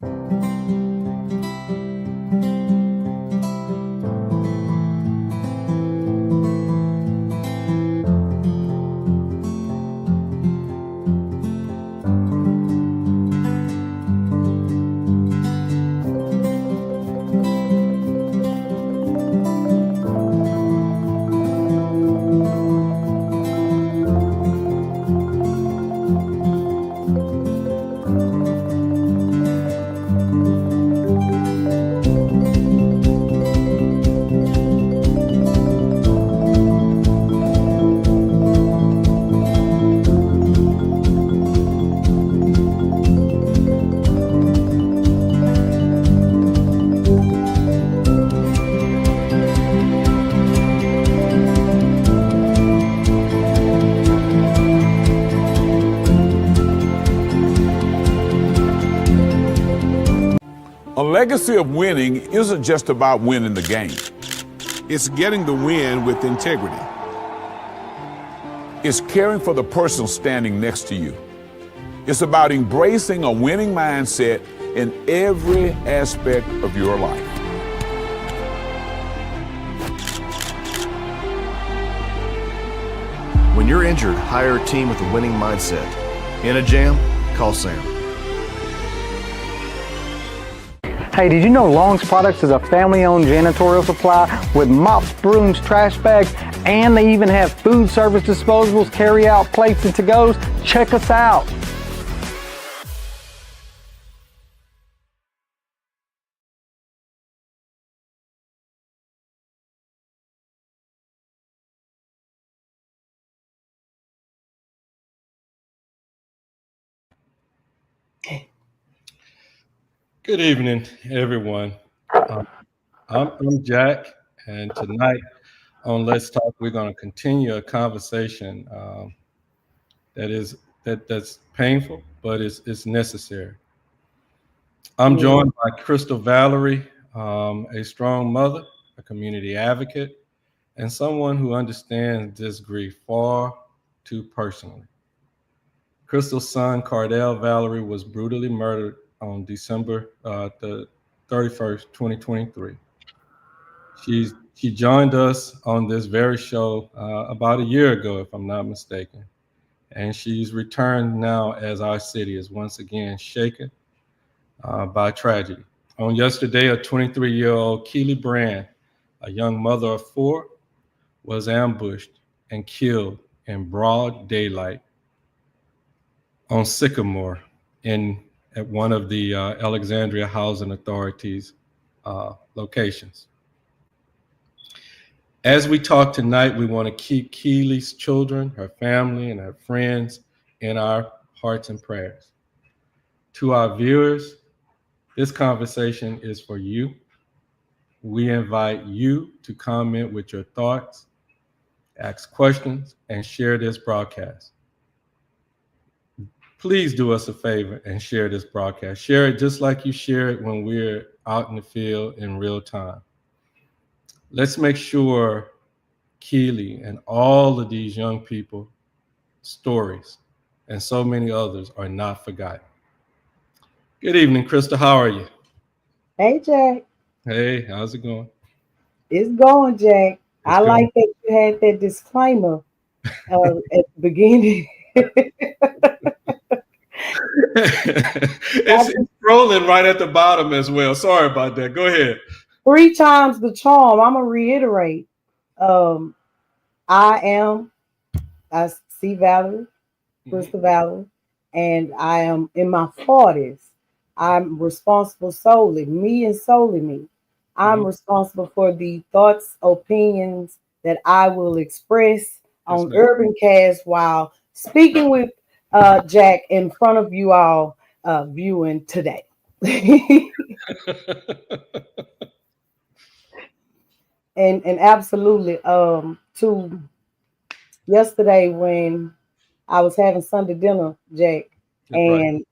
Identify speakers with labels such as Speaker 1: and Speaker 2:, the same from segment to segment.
Speaker 1: A legacy of winning isn't just about winning the game.
Speaker 2: It's getting the win with integrity.
Speaker 1: It's caring for the person standing next to you. It's about embracing a winning mindset in every aspect of your life.
Speaker 3: When you're injured, hire a team with a winning mindset. In a jam, call Sam.
Speaker 4: Hey, did you know Long's Products is a family-owned janitorial supply with mops, brooms, trash bags, and they even have food service disposables, carry-out plates, and to-goes? Check us out.
Speaker 5: Good evening, everyone. I'm Jack, and tonight on Let's Talk, we're going to continue a conversation that's painful, but it's necessary. I'm joined by Crystal Vallery, a strong mother, a community advocate, and someone who understands this grief far too personally. Crystal's son, Cordell Vallery, was brutally murdered on December the 31st, 2023. She joined us on this very show about a year ago, if I'm not mistaken. And she's returned now as our city is once again shaken by tragedy. On yesterday, a 23-year-old Keely Brand, a young mother of 4, was ambushed and killed in broad daylight on Sycamore at one of the Alexandria Housing Authority's locations. As we talk tonight, we want to keep Keely's children, her family, and her friends in our hearts and prayers. To our viewers, this conversation is for you. We invite you to comment with your thoughts, ask questions, and share this broadcast. Please do us a favor and share this broadcast. Share it just like you share it when we're out in the field in real time. Let's make sure Keely and all of these young people stories and so many others are not forgotten. Good evening, Crystal. How are you?
Speaker 6: Hey, Jack.
Speaker 5: Hey, how's it going?
Speaker 6: It's going, Jack. I like that you had that disclaimer at the beginning.
Speaker 5: It's scrolling right at the bottom as well. Sorry about that. Go ahead.
Speaker 6: 3 times the charm. I'm going to reiterate. I see Vallery, Crystal Vallery, and I am in my 40s. I'm responsible solely, me and solely me. I'm responsible for the thoughts, opinions that I will express on UrbanCast while speaking with Jack in front of you all viewing today. and absolutely to yesterday when I was having Sunday dinner, Jack, and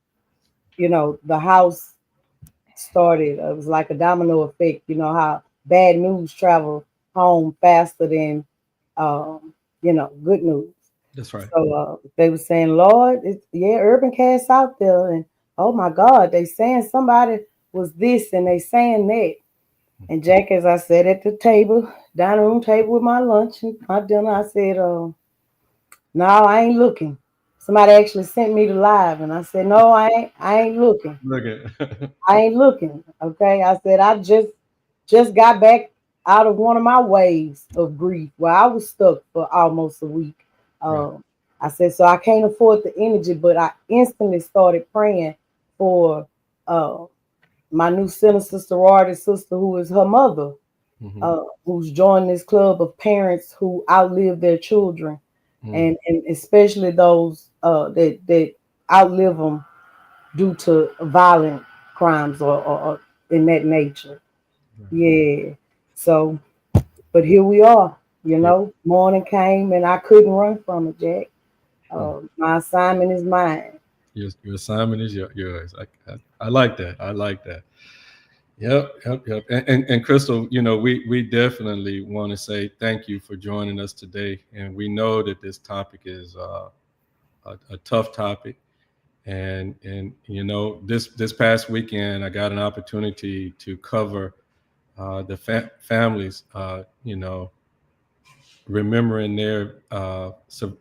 Speaker 6: you know the house started. It was like a domino effect. You know how bad news travel home faster than good news.
Speaker 5: That's right.
Speaker 6: So they were saying, Lord, UrbanCast out there, and oh my God, they saying somebody was this and they saying that. And Jack, as I sat at the table, dining room table with my lunch and my dinner, I said, no, I ain't looking. Somebody actually sent me the live, and I said, no, I ain't looking.
Speaker 5: Look at
Speaker 6: I ain't looking. Okay. I said, I just got back out of one of my waves of grief where I was stuck for almost a week.
Speaker 5: Right.
Speaker 6: I said, so I can't afford the energy, but I instantly started praying for my new sinister sorority sister, who is her mother, who's joined this club of parents who outlive their children, and especially those that outlive them due to violent crimes or in that nature. Yeah. So, but here we are. Morning came and I couldn't run from it, Jack. My assignment is mine.
Speaker 5: Your assignment is yours. I like that. I like that. Yep. And Crystal, we definitely want to say thank you for joining us today. And we know that this topic is a tough topic. And this past weekend, I got an opportunity to cover the families, remembering their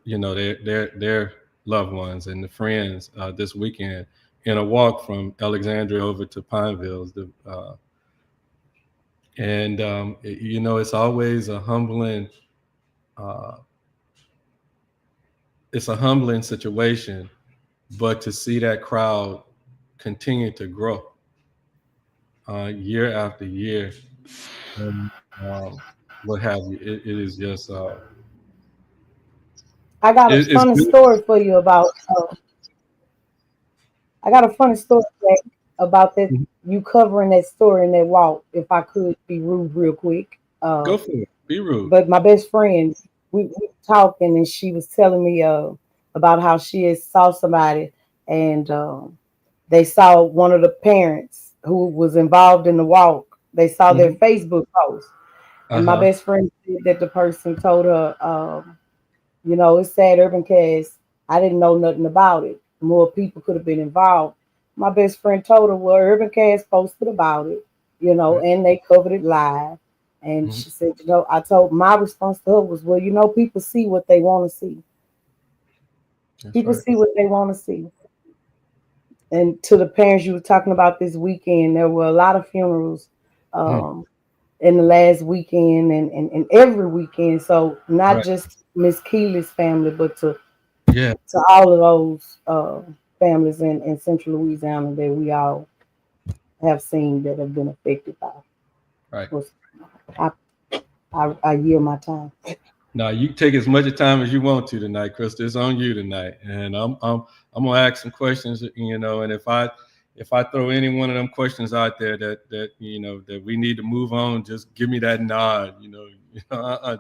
Speaker 5: their loved ones and the friends this weekend in a walk from Alexandria over to Pineville. It's always a humbling. It's a humbling situation, but to see that crowd continue to grow year after year, and what have you, it is just
Speaker 6: I got a
Speaker 5: it's
Speaker 6: funny
Speaker 5: good.
Speaker 6: story for you about. I got a funny story, Jack, about that. You covering that story in that walk. If I could be rude, real quick.
Speaker 5: Go for it. Be rude.
Speaker 6: But my best friend, we were talking, and she was telling me about how she had saw somebody, and they saw one of the parents who was involved in the walk. They saw their Facebook post, and my best friend said that the person told her, it's sad, UrbanCast. I didn't know nothing about it. More people could have been involved. My best friend told her, well, UrbanCast posted about it, and they covered it live. And she said, I told my response to her was, well, people see what they want to see. People see what they want to see. And to the parents you were talking about this weekend, there were a lot of funerals in the last weekend and every weekend. So not just Miss Keely's family, but to all of those families in Central Louisiana that we all have seen that have been affected by.
Speaker 5: Right.
Speaker 6: I yield my time.
Speaker 5: Now you take as much time as you want to tonight, Krista. It's on you tonight, and I'm gonna ask some questions, and if I throw any one of them questions out there that we need to move on, just give me that nod,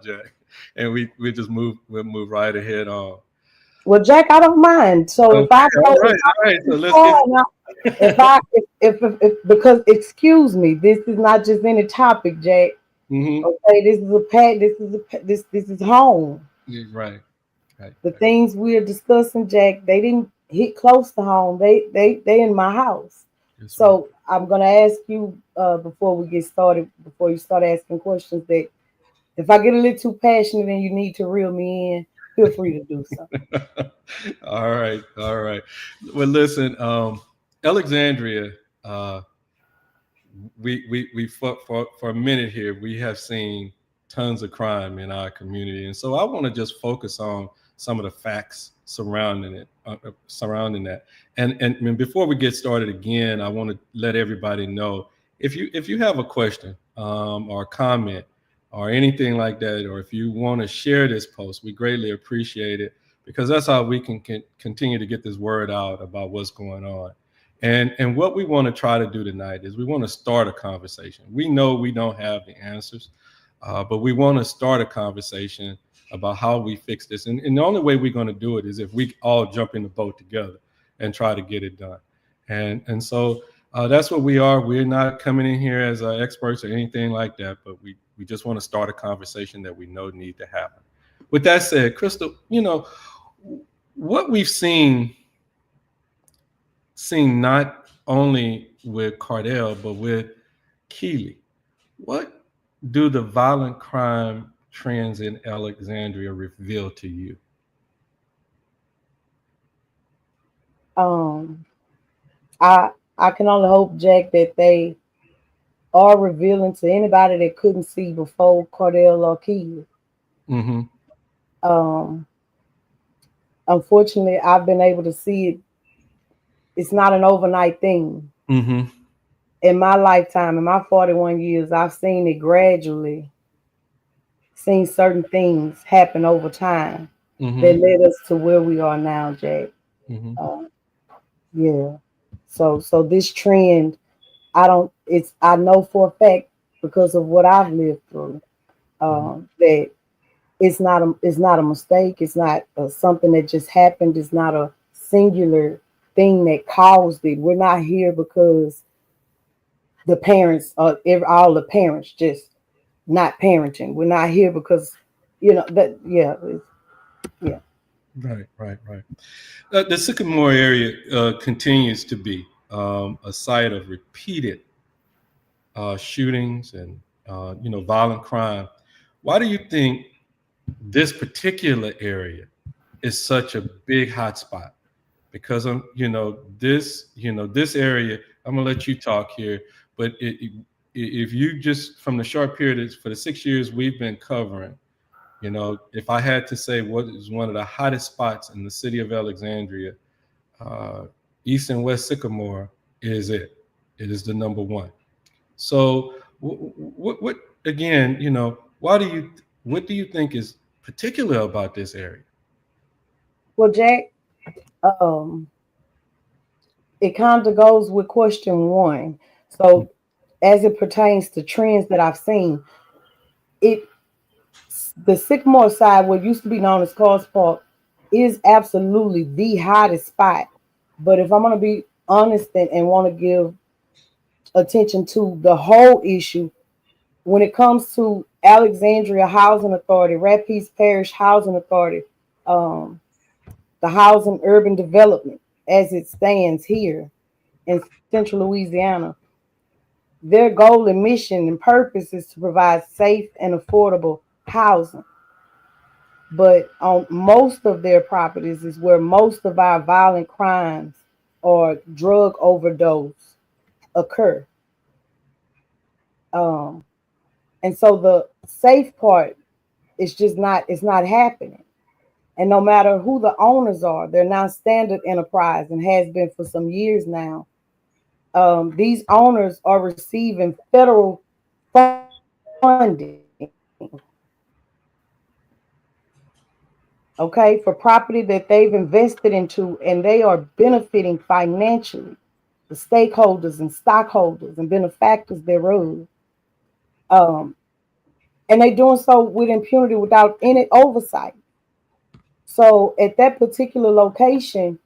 Speaker 5: Jack, and we'll move right ahead on.
Speaker 6: Well, Jack, I don't mind. So if I go,
Speaker 5: all right. So let's
Speaker 6: if because excuse me, this is not just any topic, Jack. Okay, this is a pet. This is home.
Speaker 5: Right.
Speaker 6: The things we are discussing, Jack, they didn't hit close to home. They in my house. So I'm gonna ask you before we get started, before you start asking questions, that if I get a little too passionate and you need to reel me in, feel free to do so.
Speaker 5: All right. Well, listen, Alexandria. We for a minute here, we have seen tons of crime in our community, and so I want to just focus on some of the facts surrounding that. And before we get started again, I want to let everybody know if you have a question or a comment or anything like that, or if you want to share this post, we greatly appreciate it, because that's how we can continue to get this word out about what's going on. And what we want to try to do tonight is we want to start a conversation. We know we don't have the answers, but we want to start a conversation about how we fix this. And the only way we're going to do it is if we all jump in the boat together and try to get it done. And so that's what we are. We're not coming in here as experts or anything like that, but we just want to start a conversation that we know need to happen. With that said, Crystal, what we've seen seen not only with Cordell, but with Keely. What do the violent crime trends in Alexandria reveal to you?
Speaker 6: Um, I can only hope, Jack, that they are revealing to anybody that couldn't see before Cordell or Keely.
Speaker 5: Mm-hmm.
Speaker 6: Um, Unfortunately, I've been able to see it. It's not an overnight thing.
Speaker 5: Mm-hmm.
Speaker 6: In my lifetime, in my 41 years, I've seen it gradually, seen certain things happen over time that
Speaker 5: Mm-hmm.
Speaker 6: led us to where we are now, Jack.
Speaker 5: Mm-hmm.
Speaker 6: Uh, yeah. So this trend, I know for a fact because of what I've lived through, that it's not a mistake. It's not something that just happened. It's not a singular thing that caused it. We're not here because the parents, all the parents just not parenting. We're not here because, that, yeah, yeah.
Speaker 5: Right. The Sycamore area continues to be a site of repeated shootings and violent crime. Why do you think this particular area is such a big hotspot? Because this area. I'm gonna let you talk here, but if you just from the short period for the 6 years we've been covering, if I had to say what is one of the hottest spots in the city of Alexandria, uh, East and West Sycamore is it. It is the number one. So, what again? What do you think is particular about this area?
Speaker 6: Well, Jack, um, it kind of goes with question one. So, as it pertains to trends that I've seen, it the Sycamore side, what used to be known as Cars Park, is absolutely the hottest spot. But if I'm going to be honest and want to give attention to the whole issue, when it comes to Alexandria Housing Authority, Rapides Parish Housing Authority, um, the housing urban development as it stands here in central Louisiana, their goal and mission and purpose is to provide safe and affordable housing. But on most of their properties is where most of our violent crimes or drug overdose occur. Um, and so the safe part is just not it's not happening. And no matter who the owners are, they're now Standard Enterprise and has been for some years now. These owners are receiving federal funding, okay, for property that they've invested into, and they are benefiting financially, the stakeholders and stockholders and benefactors thereof. Um, and they're doing so with impunity without any oversight. So at that particular location,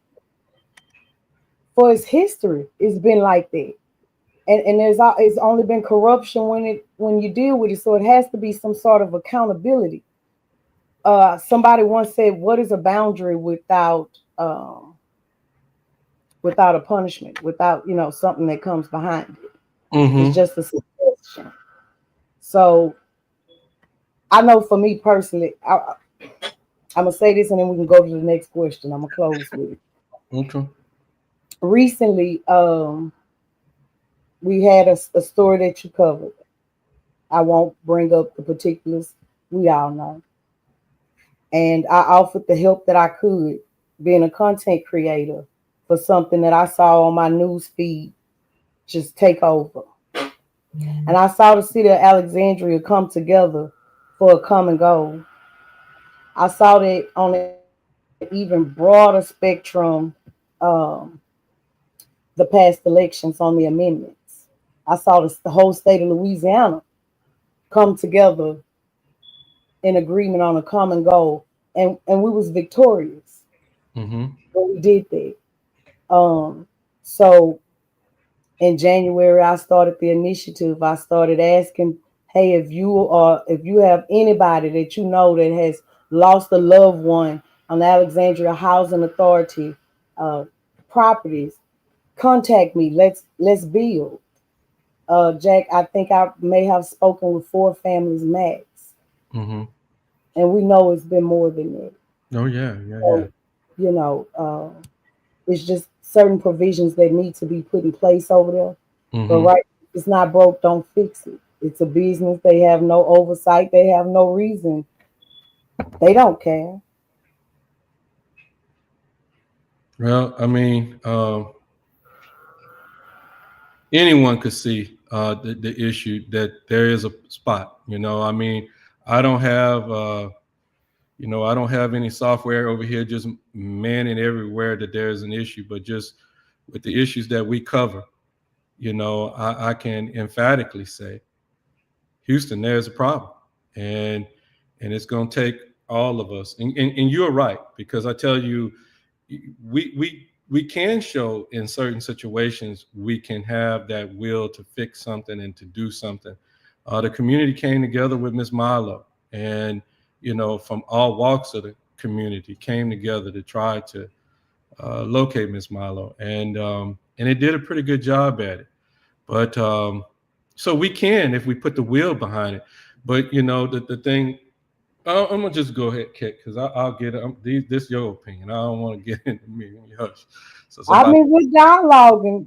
Speaker 6: for its history, it's been like that. And it's only been corruption when you deal with it. So it has to be some sort of accountability. Somebody once said, "What is a boundary without a punishment, without something that comes behind it? It's
Speaker 5: Mm-hmm.
Speaker 6: just a suggestion." So I know for me personally, I'm gonna say this and then we can go to the next question. I'm gonna close with it.
Speaker 5: Okay.
Speaker 6: Recently, we had a story that you covered. I won't bring up the particulars. We all know. And I offered the help that I could, being a content creator, for something that I saw on my news feed just take over. And I saw the city of Alexandria come together for a common goal. I saw that on an even broader spectrum, um, the past elections on the amendments. I saw the whole state of Louisiana come together in agreement on a common goal, and we was victorious.
Speaker 5: Mm-hmm.
Speaker 6: But we did that. So in January, I started the initiative. I started asking, hey, if you have anybody that you know that has lost a loved one on the Alexandria Housing Authority uh, properties, contact me. Let's build. Jack, I think I may have spoken with 4 families max,
Speaker 5: Mm-hmm.
Speaker 6: and we know it's been more than that.
Speaker 5: Oh yeah.
Speaker 6: So, you know, it's just certain provisions that need to be put in place over there. But
Speaker 5: Mm-hmm.
Speaker 6: right, it's not broke, don't fix it. It's a business. They have no oversight. They have no reason. They don't care.
Speaker 5: Well, I mean, anyone could see the issue that there is a spot. I mean, I don't have I don't have any software over here just manning everywhere that there's an issue, but just with the issues that we cover, I can emphatically say, Houston, there's a problem, and it's going to take all of us. And you're right, because I tell you, we can show in certain situations we can have that will to fix something and to do something. The community came together with Miss Milo, and from all walks of the community came together to try to locate Miss Milo, and it did a pretty good job at it. But so we can, if we put the will behind it. But the thing, I'm gonna just go ahead, Kit, because I'll get it. This your opinion. I don't want to get into me. Hush. So
Speaker 6: I mean, we're dialoguing,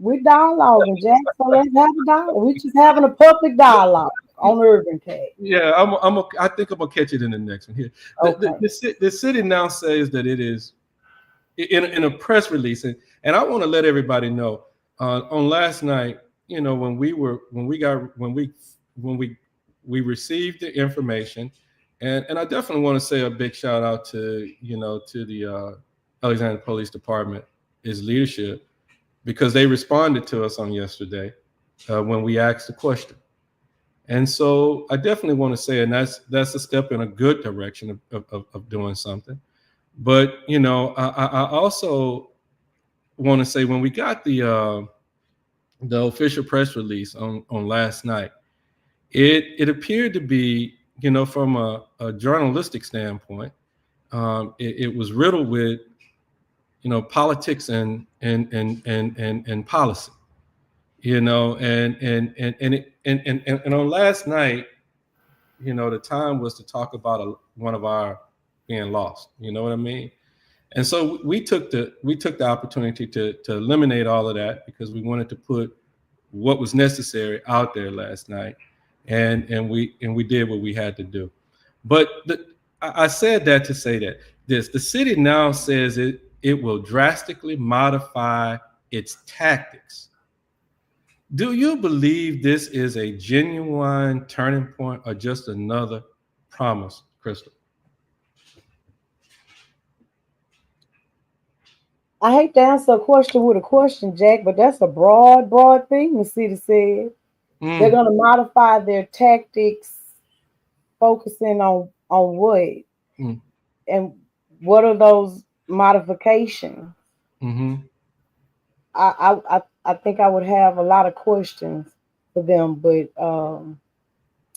Speaker 6: Jack. So let's have a dialogue. We're just having a public dialogue on UrbanCast.
Speaker 5: Yeah, I think I'm gonna catch it in the next one here.
Speaker 6: Okay.
Speaker 5: The city now says that it is in a press release, and I want to let everybody know on last night. When we received the information, and I definitely want to say a big shout out to the Alexandria Police Department, its leadership, because they responded to us on yesterday when we asked the question. And so I definitely want to say, and that's a step in a good direction of doing something. But I also want to say, when we got the official press release on last night, it appeared to be, from a journalistic standpoint, it was riddled with politics and policy, and on last night, the time was to talk about one of our being lost. You know what I mean? And so we took the opportunity to eliminate all of that, because we wanted to put what was necessary out there last night, and we did what we had to do. But I said that to say that the city now says it will drastically modify its tactics. Do you believe this is a genuine turning point, or just another promise, Crystal?
Speaker 6: I hate to answer a question with a question, Jack, but that's a broad thing the city said. They're going to modify their tactics, focusing on what? And what are those modifications?
Speaker 5: Mm-hmm.
Speaker 6: I think I would have a lot of questions for them, but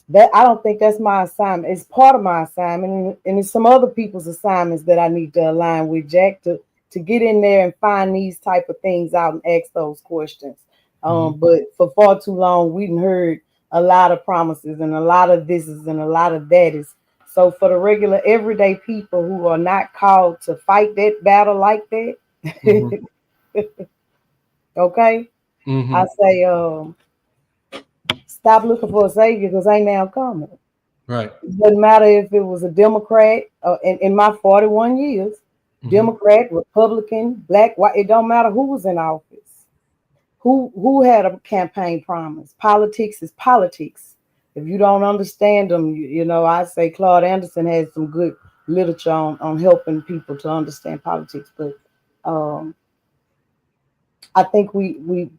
Speaker 6: that I don't think that's my assignment. It's part of my assignment, and it's some other people's assignments that I need to align with, Jack, to get in there and find these type of things out and ask those questions. But for far too long, we've heard a lot of promises and a lot of this is and a lot of that is. So for the regular everyday people who are not called to fight that battle like that, okay, I say stop looking for a savior, because ain't now coming.
Speaker 5: Right.
Speaker 6: It doesn't matter if it was a Democrat in my 41 years, Democrat, Republican, black, white. It don't matter who was in office. Who had a campaign promise? Politics is politics. If you don't understand them, I say Claude Anderson has some good literature on helping people to understand politics. But I think we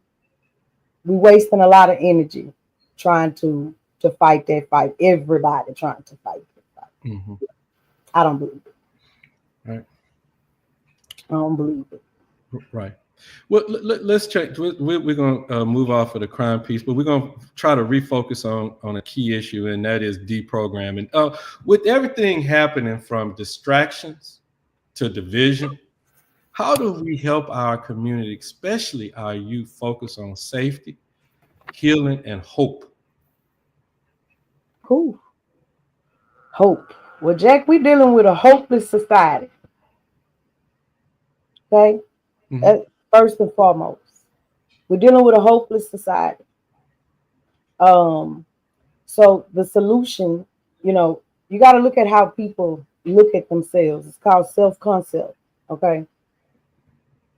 Speaker 6: wasting a lot of energy trying to fight that fight. Everybody trying to fight that fight. I don't believe it.
Speaker 5: Right.
Speaker 6: I don't believe it.
Speaker 5: Right. Well, let's check. We're going to move off of the crime piece, but we're going to try to refocus on a key issue, and that is deprogramming. With everything happening from distractions to division, How do we help our community, especially our youth, focus on safety, healing, and hope?
Speaker 6: Who? Hope. Well, Jack, we're dealing with a hopeless society. Okay?
Speaker 5: Mm-hmm.
Speaker 6: First and foremost. We're dealing with a hopeless society. So the solution, you got to look at how people look at themselves. It's called self-concept. Okay?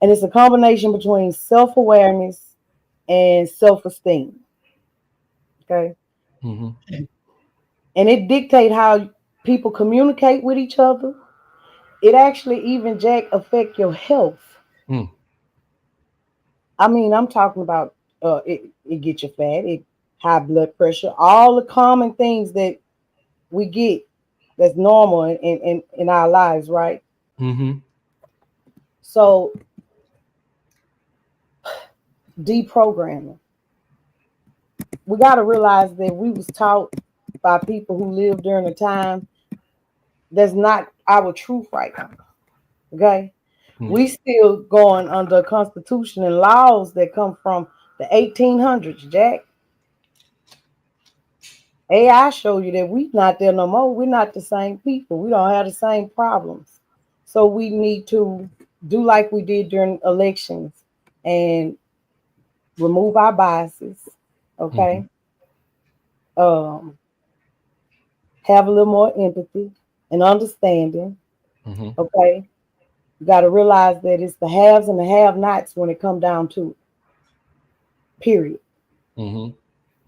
Speaker 6: And it's a combination between self-awareness and self-esteem. Okay?
Speaker 5: Mm-hmm.
Speaker 6: And it dictates how people communicate with each other. It actually even, Jack, affect your health.
Speaker 5: Mm.
Speaker 6: I mean, I'm talking about it gets you fat, it high blood pressure, all the common things that we get that's normal in our lives, right?
Speaker 5: Mm-hmm.
Speaker 6: So deprogramming. We got to realize that we was taught by people who lived during a time that's not our truth right now. Okay?
Speaker 5: Mm-hmm.
Speaker 6: We still going under a constitution and laws that come from the 1800s, Jack. AI show you that we not there no more. We're not the same people. We don't have the same problems. So we need to do like we did during elections and remove our biases. Okay. Um, have a little more empathy and understanding.
Speaker 5: Mm-hmm.
Speaker 6: Okay. You got to realize that it's the haves and the have-nots when it come down to it. Period.
Speaker 5: Mm-hmm.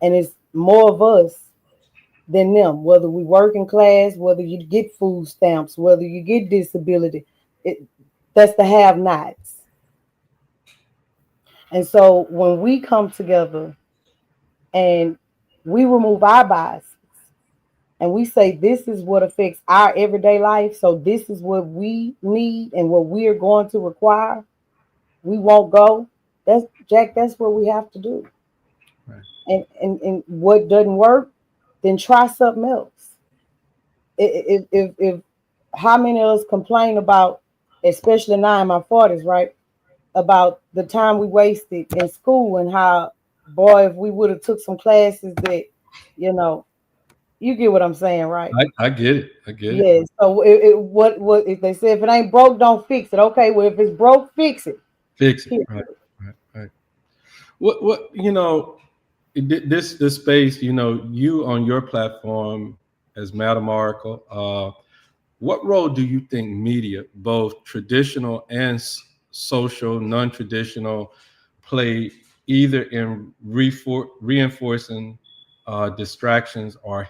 Speaker 6: And it's more of us than them, whether we working class, whether you get food stamps, whether you get disability. That's the have-nots. And so when we come together and we remove our biases and we say this is what affects our everyday life, so this is what we need and what we are going to require, we won't go. That's Jack, that's what we have to do.
Speaker 5: Right.
Speaker 6: And what doesn't work, then try something else. If how many of us complain about, especially now in my 40s, right? About the time we wasted in school and how, boy, if we would have took some classes that, you know, you get what I'm saying, right?
Speaker 5: I get it. I get it.
Speaker 6: Yes. So what if they say if it ain't broke, don't fix it? Okay, well if it's broke, fix it.
Speaker 5: Fix it.
Speaker 6: Here.
Speaker 5: Right. Right. Right. What this space, you on your platform as Madam Oracle, what role do you think media, both traditional and social, non-traditional, play either in reinforcing distractions or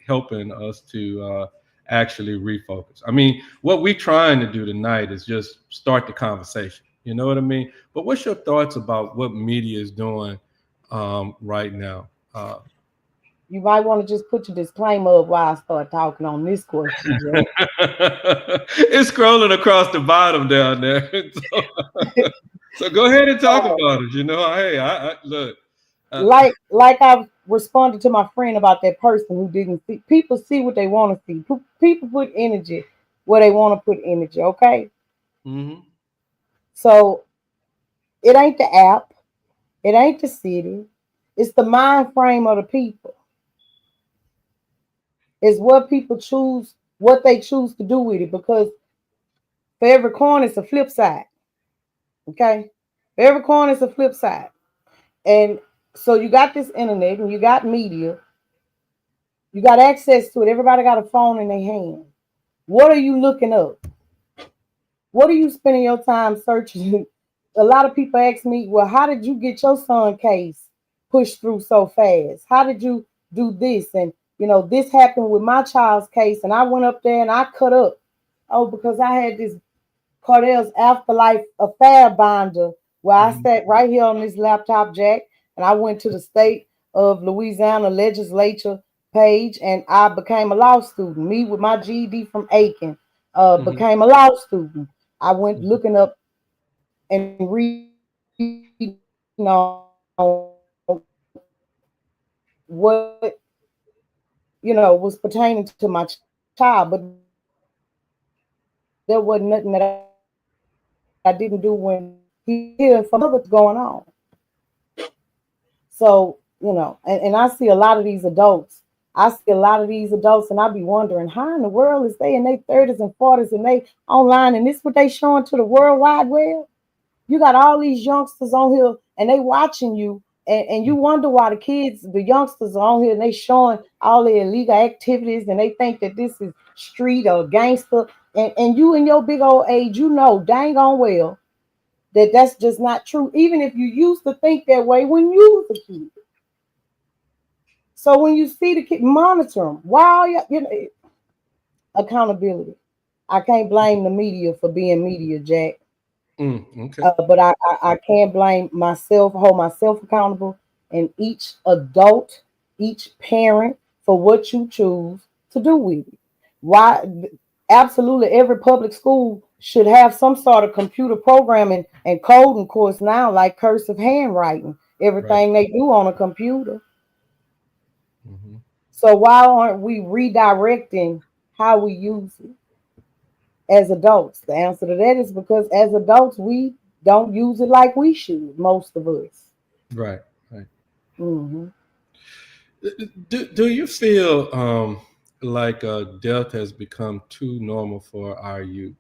Speaker 5: helping us to actually refocus? I mean, what we're trying to do tonight is just start the conversation. You know what I mean? But what's your thoughts about what media is doing right now?
Speaker 6: You might want to just put your disclaimer up while I start talking on this question, Jay.
Speaker 5: It's scrolling across the bottom down there. So go ahead and talk about it. Hey, I look.
Speaker 6: Like I've responded to my friend about that person who didn't see. People see what they want to see. People put energy where they want to put energy. Okay,
Speaker 5: Mm-hmm.
Speaker 6: so it ain't the app, it ain't the city, it's the mind frame of the people. It's what people choose, what they choose to do with it. Because for every coin, it's a flip side. Okay, for every coin, it's a flip side. And so you got this internet and you got media. You got access to it. Everybody got a phone in their hand. What are you looking up? What are you spending your time searching? A lot of people ask me, well, how did you get your son case pushed through so fast? How did you do this? And, this happened with my child's case. And I went up there and I cut up. Oh, because I had this Cordell's Afterlife Affair binder where I sat right here on this laptop, Jack, and I went to the state of Louisiana legislature page and I became a law student. Me with my GED from Aiken, became a law student. I went looking up and reading what was pertaining to my child, but there wasn't nothing that I I didn't do when he hearing from others going on. So, and I see a lot of these adults. I see a lot of these adults, and I be wondering how in the world is they in their 30s and 40s and they online, and this what they showing to the World Wide Web? You got all these youngsters on here and they watching you, and you wonder why the youngsters are on here and they showing all their illegal activities, and they think that this is street or gangster. And you in your big old age, dang on well that that's just not true. Even if you used to think that way when you was a kid. So when you see the kid, monitor them. While accountability. I can't blame the media for being media, Jack.
Speaker 5: Okay.
Speaker 6: But I can't blame myself, hold myself accountable, and each adult, each parent for what you choose to do with it. Why? Absolutely, every public school should have some sort of computer programming and coding course now, like cursive handwriting. Everything they do on a computer.
Speaker 5: Mm-hmm.
Speaker 6: So why aren't we redirecting how we use it as adults? The answer to that is because as adults, we don't use it like we should, most of us.
Speaker 5: Right. Right.
Speaker 6: Mm-hmm.
Speaker 5: Do you feel like death has become too normal for our youth?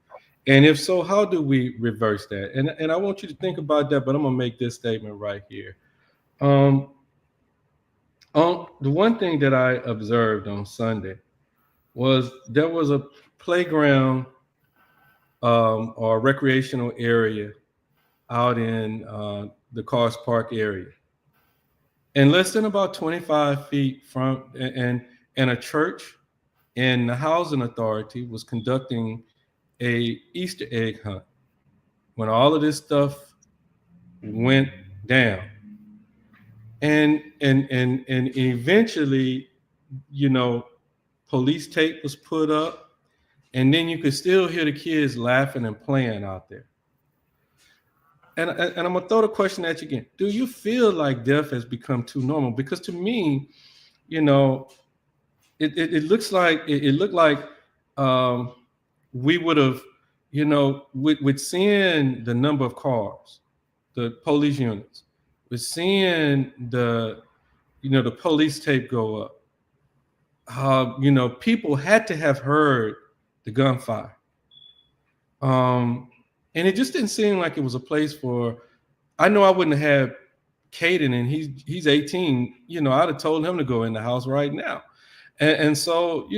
Speaker 5: And if so, how do we reverse that? And I want you to think about that, but I'm gonna make this statement right here. Um, the one thing that I observed on Sunday was there was a playground or recreational area out in the Cars Park area, and less than about 25 feet from and a church and the housing authority was conducting a Easter egg hunt when all of this stuff went down, and eventually, police tape was put up, and then you could still hear the kids laughing and playing out there. And I'm gonna throw the question at you again: do you feel like death has become too normal? Because to me, you know, it looks like it looked like um, we would have, with seeing the number of cars, the police units, with seeing the police tape go up. People had to have heard the gunfire. And it just didn't seem like it was a place for. I know I wouldn't have Caden, and he's 18. I'd have told him to go in the house right now. And so,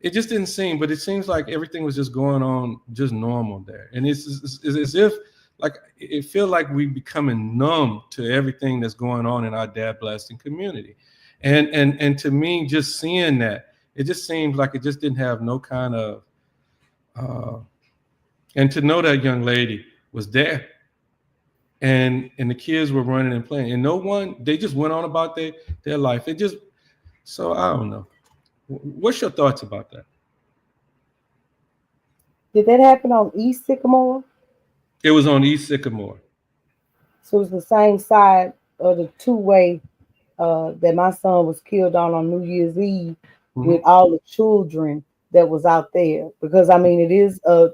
Speaker 5: it just didn't seem, but it seems like everything was just going on just normal there. And it's as if like it feels like we becoming numb to everything that's going on in our dad blasting community. And to me, just seeing that, it just seems like it just didn't have no kind of and to know that young lady was there and the kids were running and playing and no one, they just went on about their life. So I don't know. What's your thoughts about that?
Speaker 6: Did that happen on East Sycamore?
Speaker 5: It was on East Sycamore.
Speaker 6: So it was the same side of the two-way that my son was killed on New Year's Eve with all the children that was out there. Because, it is a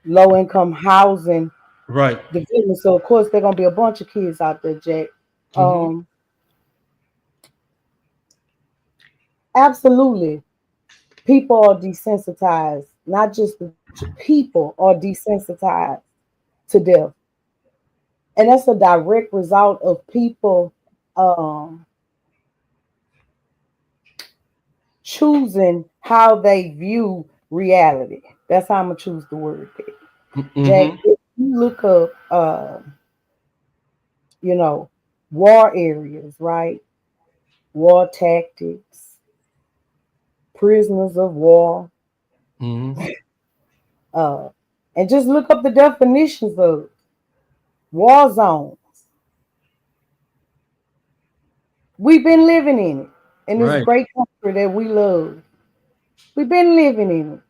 Speaker 6: low-income housing development. So, of course, there are going to be a bunch of kids out there, Jack. Absolutely. People are desensitized. Not just the people are desensitized to death. And that's a direct result of people choosing how they view reality. That's how I'm going to choose the word. Jack, if you look up, war areas, right? War tactics, prisoners of war, and just look up the definitions of war zones. We've been living in it, in this great country that we love. We've been living in it.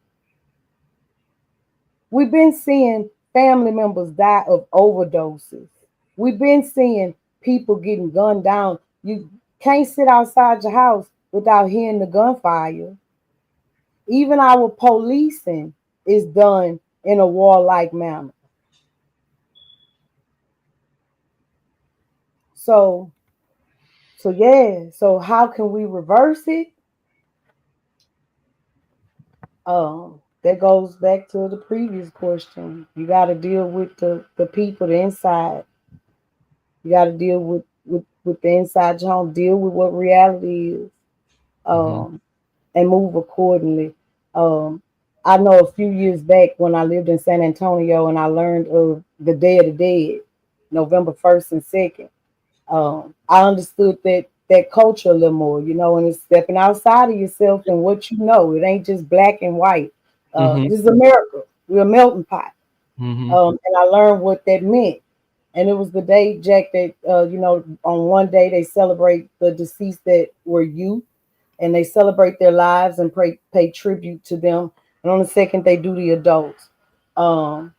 Speaker 6: We've been seeing family members die of overdoses. We've been seeing people getting gunned down. You can't sit outside your house without hearing the gunfire. Even our policing is done in a warlike manner. So yeah. So how can we reverse it? That goes back to the previous question. You got to deal with the people, the inside. You got to deal with the inside your home. Deal with what reality is, and move accordingly. Um, I know a few years back when I lived in San Antonio and I learned of the Day of the Dead, November 1st and 2nd. I understood that culture a little more, and it's stepping outside of yourself and what you know. It ain't just black and white. This is America. We're a melting pot. And I learned what that meant. And it was the day, Jack, that on one day they celebrate the deceased that were youth, and they celebrate their lives and pay tribute to them. And on the second, they do the adults. And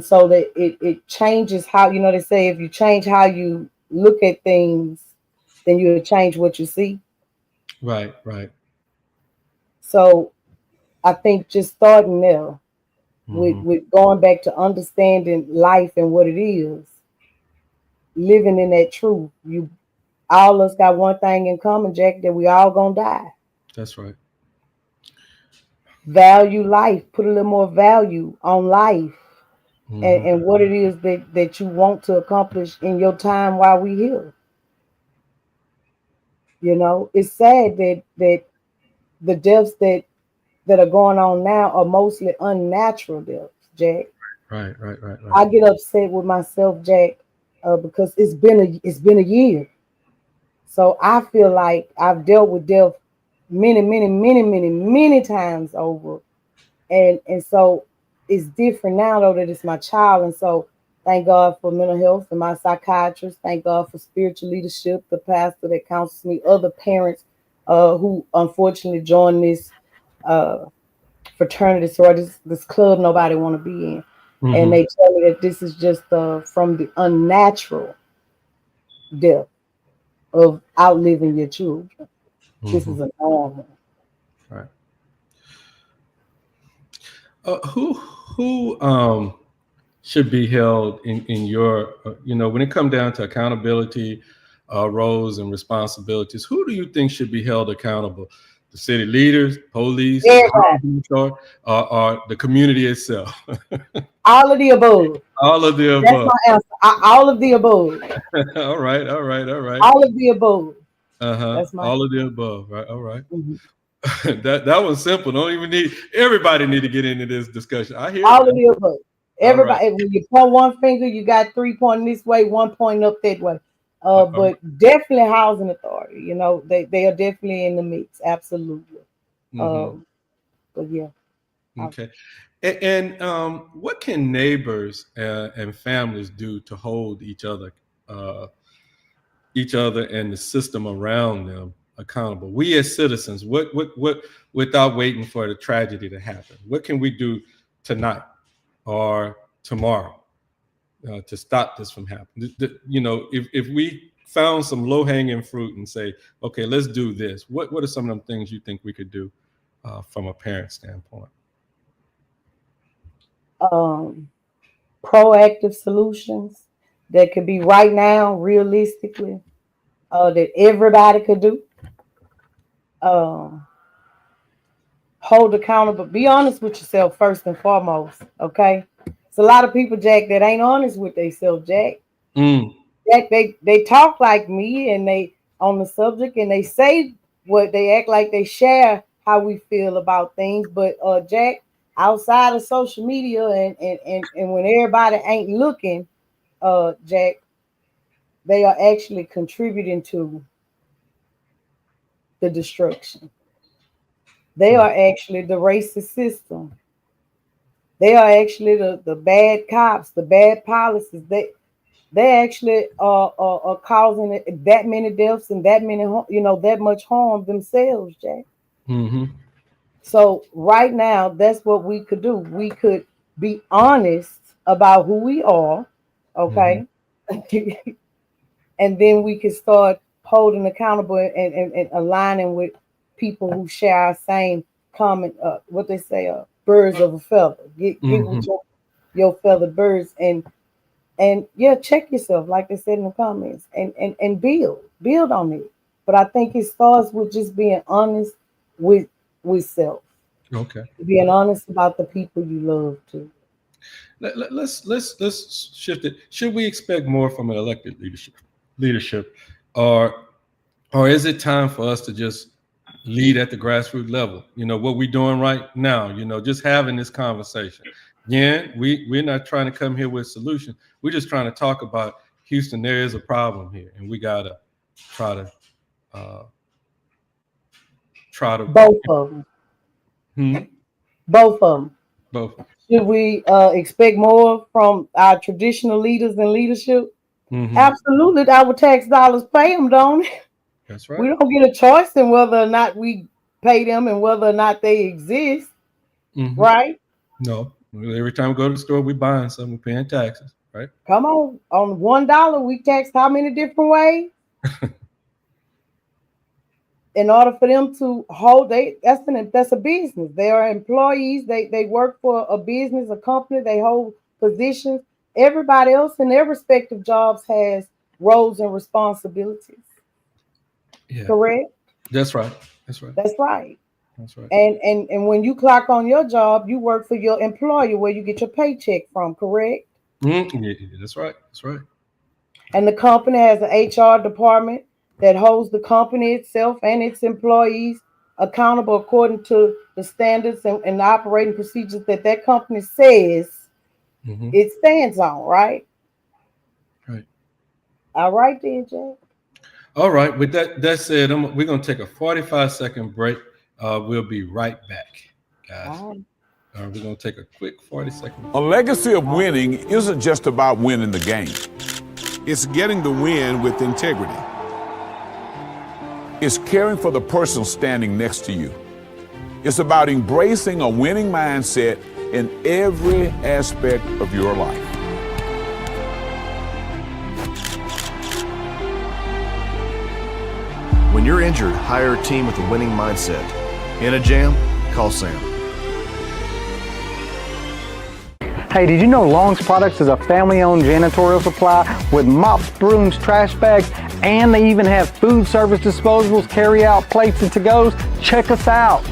Speaker 6: so that it changes how, they say if you change how you look at things, then you'll change what you see.
Speaker 5: Right, right.
Speaker 6: So I think just starting there with going back to understanding life and what it is, living in that truth. All of us got one thing in common, Jack, that we all gonna die.
Speaker 5: That's right.
Speaker 6: Value life, put a little more value on life. And what it is that you want to accomplish in your time while we here. It's sad that the deaths that are going on now are mostly unnatural deaths, Jack.
Speaker 5: Right.
Speaker 6: I get upset with myself, Jack, because it's been a year. So I feel like I've dealt with death many times over. And so it's different now though that it's my child. And so thank God for mental health and my psychiatrist. Thank God for spiritual leadership, the pastor that counsels me, other parents who unfortunately join this fraternity, so this club nobody want to be in. And they tell me that this is just from the unnatural death of outliving your children. This is a normal.
Speaker 5: Right. Who should be held in your when it comes down to accountability, roles and responsibilities? Who do you think should be held accountable? The city leaders, police, or the community itself?
Speaker 6: All of the above.
Speaker 5: All of the above.
Speaker 6: That's my answer. All of the above.
Speaker 5: All right.
Speaker 6: All of the above.
Speaker 5: That's all of the above. Right. All right. That was simple. Don't even everybody need to get into this discussion. I hear
Speaker 6: all of the above. Everybody, when you point one finger, you got 3 pointing this way, 1 pointing up that way. But definitely housing authority. They are definitely in the mix. Absolutely. But yeah.
Speaker 5: Okay. And what can neighbors and families do to hold each other and the system around them accountable? We as citizens, what without waiting for the tragedy to happen, what can we do tonight or tomorrow to stop this from happening? If we found some low-hanging fruit and say, okay, let's do this, what are some of them things you think we could do from a parent standpoint?
Speaker 6: Proactive solutions that could be right now, realistically, that everybody could do. Hold accountable. Be honest with yourself first and foremost. Okay. It's a lot of people, Jack, that ain't honest with themselves, Jack. Jack, they talk like me and they on the subject and they say what they act like they share how we feel about things. But Jack, outside of social media and when everybody ain't looking, Jack, they are actually contributing to the destruction. They are actually the racist system. They are actually the bad cops, the bad policies. They actually are causing that many deaths and that many, that much harm themselves, Jack. So right now, that's what we could do. We could be honest about who we are, okay? And then we could start holding accountable and aligning with people who share our same common, what they say, birds of a feather. Get with your feather birds and And yeah, check yourself, like they said in the comments, and build on it. But I think it starts with just being honest with self,
Speaker 5: Okay.
Speaker 6: being honest about the people you love too.
Speaker 5: Let's shift it. Should we expect more from an elected leadership, or is it time for us to just lead at the grassroots level? What we're doing right now. Just having this conversation. Again, we're not trying to come here with solutions. We're just trying to talk about Houston. There is a problem here, and we gotta try to uh, try to
Speaker 6: Both of them.
Speaker 5: hmm,
Speaker 6: Both of them.
Speaker 5: both.
Speaker 6: Should we expect more from our traditional leaders in leadership?
Speaker 5: Hmm.
Speaker 6: Absolutely. Our tax dollars pay them, don't it?
Speaker 5: That's
Speaker 6: We
Speaker 5: right.
Speaker 6: don't get a choice in whether or not we pay them and whether or not they exist,
Speaker 5: Hmm.
Speaker 6: right?
Speaker 5: No, every time we go to the store, we buying something, we're paying taxes, right?
Speaker 6: Come on $1, we tax how many different ways? In order for them to hold, that's a business. They are employees. They work for a business, a company. They hold positions. Everybody else in their respective jobs has roles and responsibilities.
Speaker 5: Yeah,
Speaker 6: Correct.
Speaker 5: that's right. That's right.
Speaker 6: That's right.
Speaker 5: That's right.
Speaker 6: And when you clock on your job, you work for your employer where you get your paycheck from. Correct.
Speaker 5: Yeah, that's right. That's right.
Speaker 6: And the company has an HR department that holds the company itself and its employees accountable according to the standards and the operating procedures that company says
Speaker 5: Hmm.
Speaker 6: it stands on, right?
Speaker 5: Right.
Speaker 6: All right, then, Jack.
Speaker 5: All right. With that said, we're gonna take a 45-second break. We'll be right back, guys.
Speaker 6: All right.
Speaker 5: We're gonna take a quick 40-second.
Speaker 1: A legacy of winning isn't just about winning the game.
Speaker 2: It's getting the win with integrity.
Speaker 1: It's caring for the person standing next to you. It's about embracing a winning mindset in every aspect of your life.
Speaker 3: When you're injured, hire a team with a winning mindset. In a jam, call Sam.
Speaker 4: Hey, did you know Long's Products is a family-owned janitorial supply with mops, brooms, trash bags, and they even have food service disposables, carry-out plates, and to-goes? Check us out.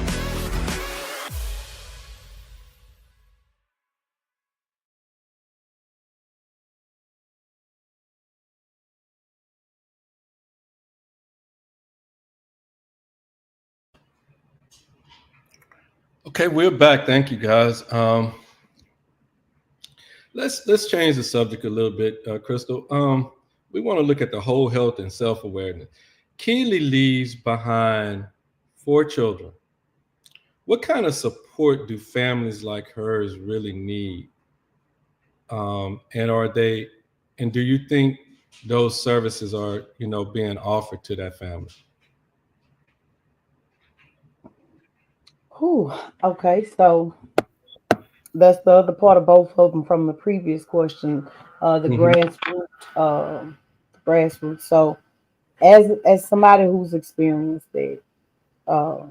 Speaker 5: Okay, we're back. Thank you, guys. Let's change the subject a little bit, Crystal. We want to look at the whole health and self-awareness. Keely leaves behind 4 children. What kind of support do families like hers really need? And do you think those services are, being offered to that family?
Speaker 6: Whew. Okay, so that's the other part of both of them from the previous question, the
Speaker 5: Mhm.
Speaker 6: grassroots. So, as somebody who's experienced it, uh,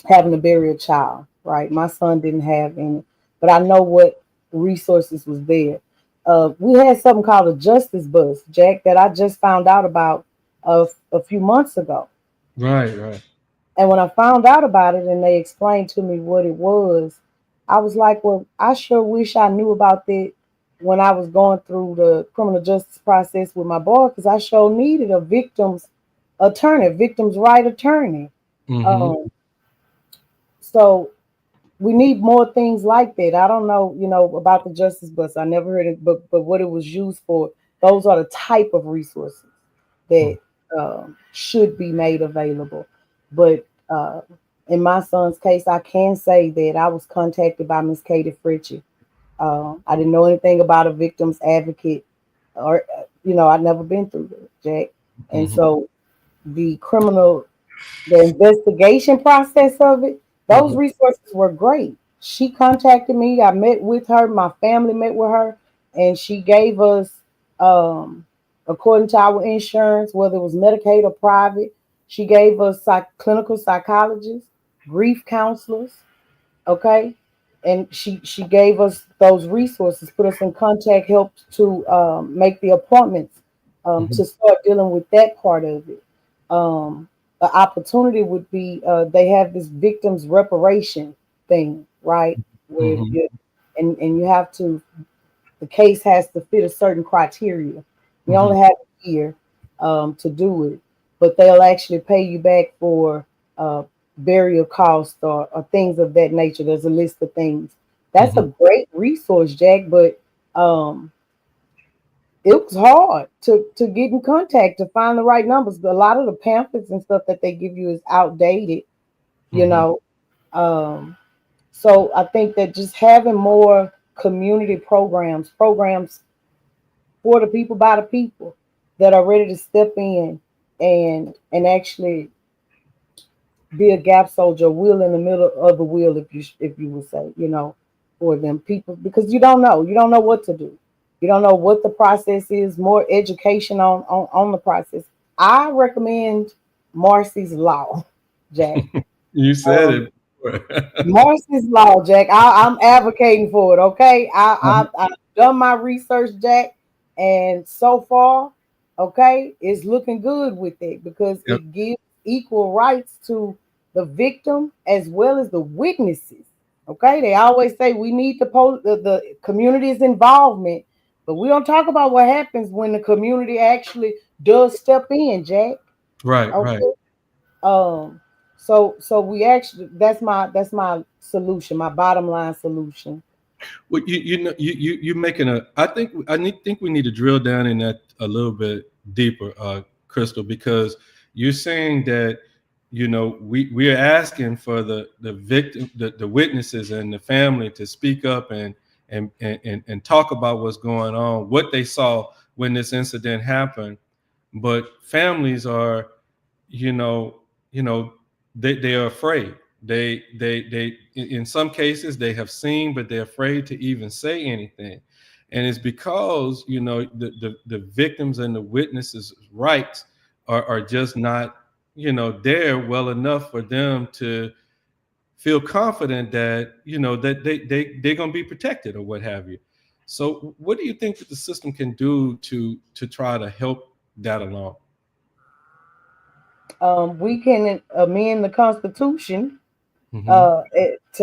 Speaker 6: having to bury a child, right? My son didn't have any, but I know what resources was there. We had something called a justice bus, Jack, that I just found out about a few months ago.
Speaker 5: Right, right.
Speaker 6: And when I found out about it and they explained to me what it was, I was like, well, I sure wish I knew about that when I was going through the criminal justice process with my boy, because I sure needed a victim's attorney, victim's right attorney.
Speaker 5: Mm-hmm.
Speaker 6: Um, so we need more things like that. I don't know, about the justice bus. I never heard it, but what it was used for, those are the type of resources that should be made available. But in my son's case, I can say that I was contacted by Miss Katie Fritchie. I didn't know anything about a victim's advocate, or I'd never been through that, Jack. And
Speaker 5: Mm-hmm.
Speaker 6: so the investigation process of it, those
Speaker 5: Mm-hmm.
Speaker 6: resources were great. She contacted me. I met with her. My family met with her, and she gave us, according to our insurance, whether it was Medicaid or private, she gave us clinical psychologists, grief counselors, okay, and she gave us those resources, put us in contact, helped to make the appointments to start dealing with that part of it. The opportunity would be they have this victims reparation thing, right? Where you, and you have to, the case has to fit a certain criteria. You only have a year to do it, but they'll actually pay you back for burial costs or things of that nature. There's a list of things. That's a great resource, Jack, but it was hard to get in contact to find the right numbers. A lot of the pamphlets and stuff that they give you is outdated, you know. So I think that just having more community programs for the people by the people that are ready to step in and actually be a gap soldier, wheel in the middle of the wheel, if you would say, you know, for them people, because you don't know what to do. You don't know what the process is. More education on the process. I recommend Marcy's Law, Jack.
Speaker 5: You said it.
Speaker 6: Marcy's Law, Jack. I'm advocating for it. Okay, I've done my research, Jack, and so far, okay, it's looking good with it because it gives equal rights to the victim as well as the witnesses. Okay, they always say we need the community's involvement, but we don't talk about what happens when the community actually does step in, Jack.
Speaker 5: Right,
Speaker 6: okay?
Speaker 5: right.
Speaker 6: So we actually, that's my solution, my bottom line solution.
Speaker 5: Well, you're making a. I think we need to drill down in that a little bit deeper, Crystal, because you're saying that we are asking for the victim, the witnesses and the family to speak up and talk about what's going on, what they saw when this incident happened, but families are, they are afraid. They in some cases they have seen, but they're afraid to even say anything, and it's because the victims and the witnesses' rights are just not there well enough for them to feel confident that that they're going to be protected or what have you. So what do you think that the system can do to try to help that along?
Speaker 6: We can amend the Constitution to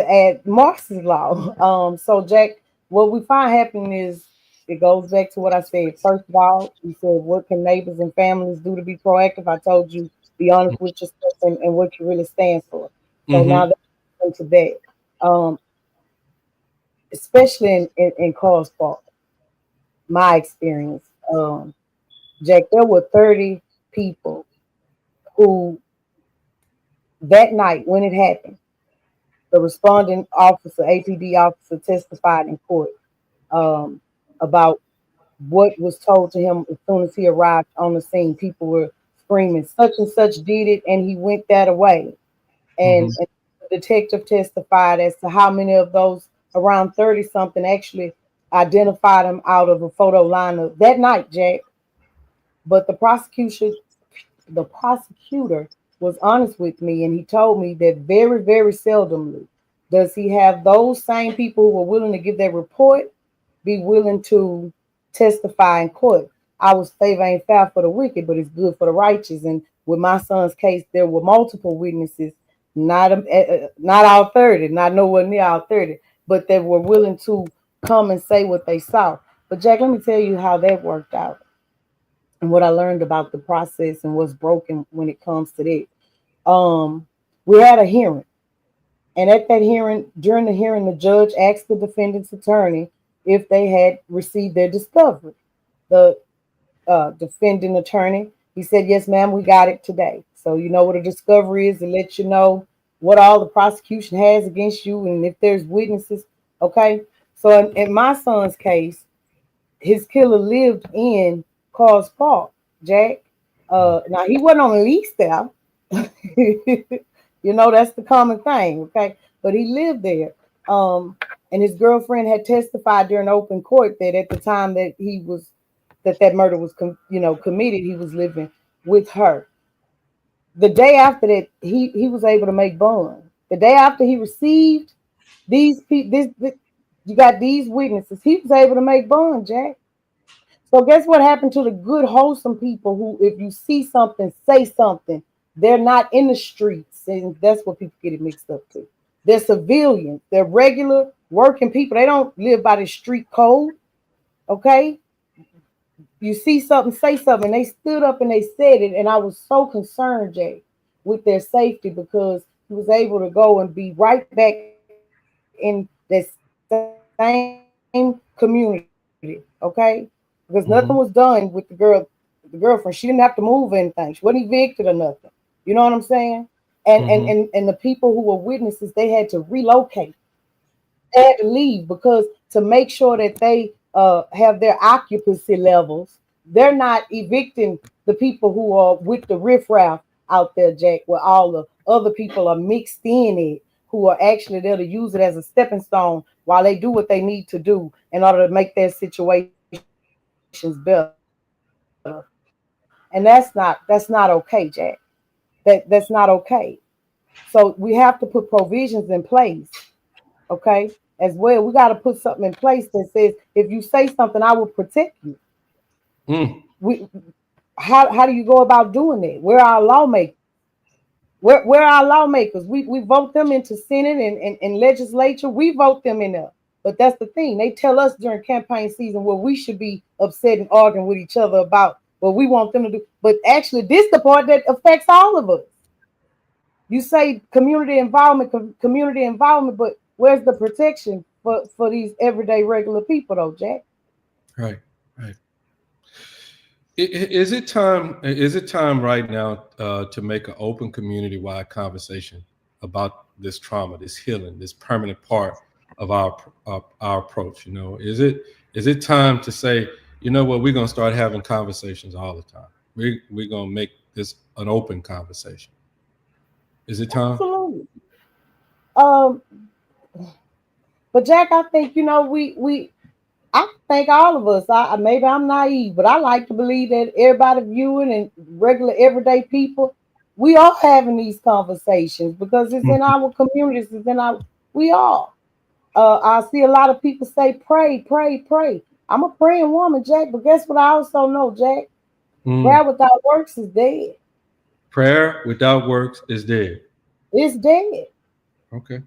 Speaker 6: add Marx's Law. So Jack, what we find happening is it goes back to what I said. First of all, you said what can neighbors and families do to be proactive? I told you be honest with yourself and what you really stand for. So now that into that, especially in cause fault, my experience, Jack, there were 30 people who that night when it happened, the responding officer, APD officer, testified in court about what was told to him as soon as he arrived on the scene. People were screaming, such and such did it, and he went that away. And the detective testified as to how many of those around 30 something actually identified him out of a photo lineup that night, Jack. But the prosecutor was honest with me, and he told me that very, very seldomly does he have those same people who are willing to give their report be willing to testify in court. I was favor ain't foul for the wicked, but it's good for the righteous. And with my son's case, there were multiple witnesses, not all 30, not nowhere near all 30, but they were willing to come and say what they saw. But Jack, let me tell you how that worked out and what I learned about the process and what's broken when it comes to that. We had a hearing, and at that hearing, during the hearing, the judge asked the defendant's attorney if they had received their discovery. The defendant attorney, he said, yes, ma'am, we got it today. So you know what a discovery is, to let you know what all the prosecution has against you and if there's witnesses. Okay. So in my son's case, his killer lived in Carl's Park, Jack. Now he wasn't on a lease there. That's the common thing. Okay. But he lived there. And his girlfriend had testified during open court that at the time that that murder was committed, he was living with her. The day after that, he was able to make bond. The day after he received These people, you got these witnesses. He was able to make bond, Jack. So guess what happened to the good, wholesome people who, if you see something, say something. They're not in the streets, and that's what people get it mixed up to. They're civilians. They're regular working people. They don't live by the street code. Okay, you see something, say something. They stood up and they said it, and I was so concerned, Jay, with their safety because he was able to go and be right back in that same community, okay? Because nothing was done with the girlfriend. She didn't have to move anything. She wasn't evicted or nothing. You know what I'm saying? And the people who were witnesses, they had to relocate. They had to leave because to make sure that they have their occupancy levels, they're not evicting the people who are with the riffraff out there, Jack, where all the other people are mixed in it, who are actually there to use it as a stepping stone while they do what they need to do in order to make their situations better. And that's not okay, Jack. That's not okay. So we have to put provisions in place, okay? As well, we got to put something in place that says if you say something, I will protect you. We how do you go about doing that? Where are our lawmakers? Where are our lawmakers? We vote them into Senate and legislature. We vote them in there. But that's the thing. They tell us during campaign season what we should be upset and arguing with each other about what we want them to do. But actually, this is the part that affects all of us. You say community involvement, but where's the protection for these everyday regular people though, Jack?
Speaker 5: Right. Is it time right now to make an open community-wide conversation about this trauma, this healing, this permanent part of our approach? You know, is it time to say, you know what, we're gonna start having conversations all the time. We're gonna make this an open conversation. Is it time?
Speaker 6: Absolutely. But Jack, I think I think all of us. Maybe I'm naive, but I like to believe that everybody viewing and regular everyday people, we are having these conversations because it's in our communities. It's in our. We are. I see a lot of people say, "Pray, pray, pray." I'm a praying woman, Jack. But guess what? I also know, Jack. Prayer without works is dead.
Speaker 5: Prayer without works is dead.
Speaker 6: It's dead.
Speaker 5: Okay.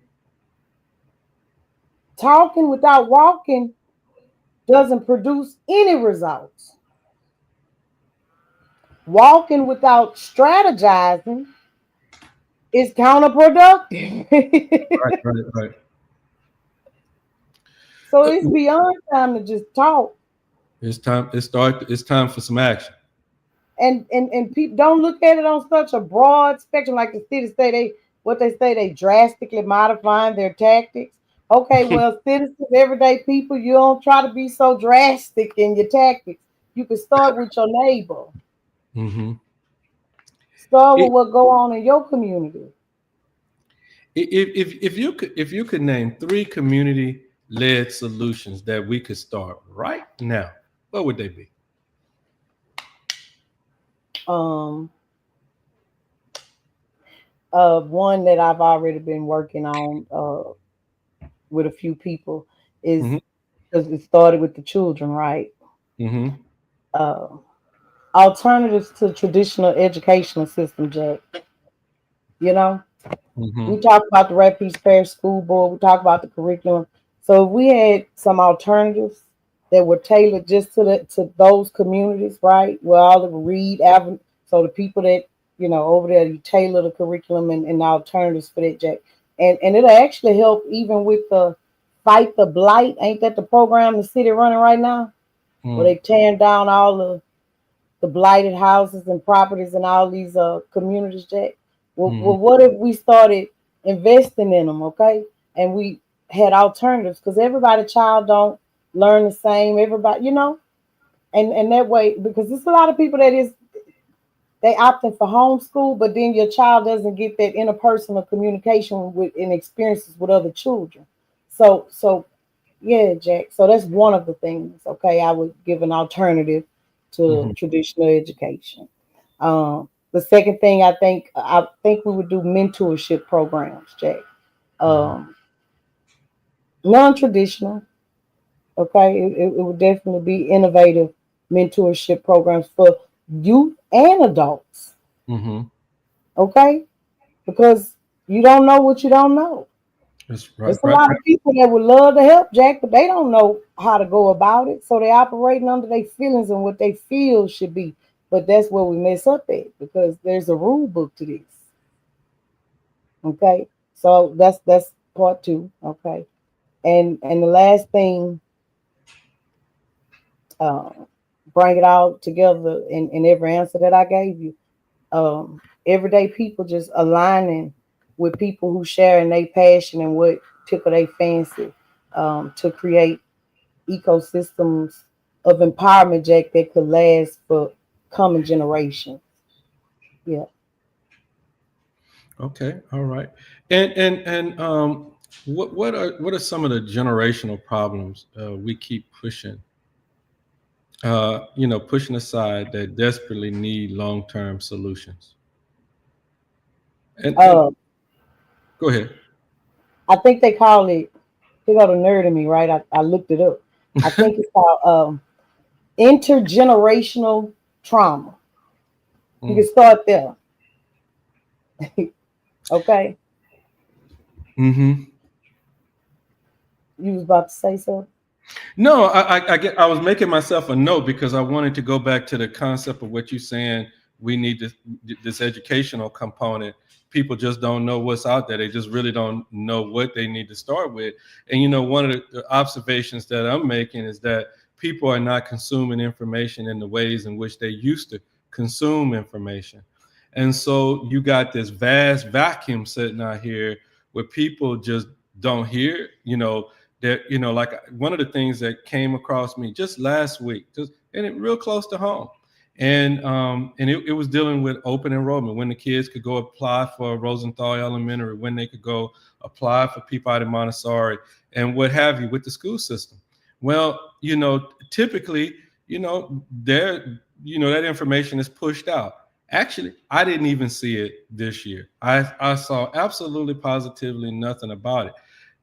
Speaker 6: Talking without walking doesn't produce any results. Walking without strategizing is counterproductive.
Speaker 5: Right.
Speaker 6: So it's beyond time to just talk.
Speaker 5: It's time. It's time for some action.
Speaker 6: And people don't look at it on such a broad spectrum like the city say they drastically modifying their tactics. Okay, well, citizens, everyday people, you don't try to be so drastic in your tactics. You can start with your neighbor. Start with what go on in your community.
Speaker 5: If you could name 3 community-led solutions that we could start right now, what would they be?
Speaker 6: One that I've already been working on with a few people is because it started with the children, right? Alternatives to traditional educational system, Jack. You know, we talk about the Rapides Parish School Board. We talk about the curriculum. So if we had some alternatives that were tailored just to those communities, right? Where all the Reed Avenue, so the people that over there, you tailor the curriculum and alternatives for that, Jack. And it'll actually help even with the Fight the Blight. Ain't that the program the city running right now? Where they tearing down all the blighted houses and properties in all these communities, Jack. Well, what if we started investing in them, okay? And we had alternatives because child don't learn the same. Everybody, and that way, because there's a lot of people they opting for homeschool, but then your child doesn't get that interpersonal communication and experiences with other children. So yeah, Jack. So that's one of the things. Okay, I would give an alternative to traditional education. The second thing I think we would do mentorship programs, Jack. non-traditional. Okay, it would definitely be innovative mentorship programs for youth and adults.
Speaker 5: Mm-hmm.
Speaker 6: Okay, because you don't know what you don't know.
Speaker 5: That's
Speaker 6: There's
Speaker 5: right.
Speaker 6: a
Speaker 5: Right.
Speaker 6: lot of people that would love to help Jack, but they don't know how to go about it. So they're operating under their feelings and what they feel should be. But that's where we mess up at because there's a rule book to this. Okay, so that's part two. Okay, and the last thing, uh, bring it all together in every answer that I gave you. Everyday people just aligning with people who sharing their passion and what tickle their fancy, to create ecosystems of empowerment, Jack, that could last for coming generations. Yeah.
Speaker 5: Okay. All right. And what are some of the generational problems we keep pushing? Pushing aside that desperately need long-term solutions. And
Speaker 6: Uh,
Speaker 5: go ahead.
Speaker 6: I think they call it. They got a nerd in me, right? I looked it up. I think it's called intergenerational trauma. You can start there. Okay.
Speaker 5: Mm-hmm.
Speaker 6: You was about to say something.
Speaker 5: No, I was making myself a note because I wanted to go back to the concept of what you're saying. We need this educational component. People just don't know what's out there. They just really don't know what they need to start with. And one of the observations that I'm making is that people are not consuming information in the ways in which they used to consume information. And so you got this vast vacuum sitting out here where people just don't hear, that like one of the things that came across me just last week, and it real close to home, and it was dealing with open enrollment, when the kids could go apply for Rosenthal Elementary, when they could go apply for Peabody Montessori, and what have you with the school system. Well, typically, there, that information is pushed out. Actually, I didn't even see it this year. I saw absolutely positively nothing about it.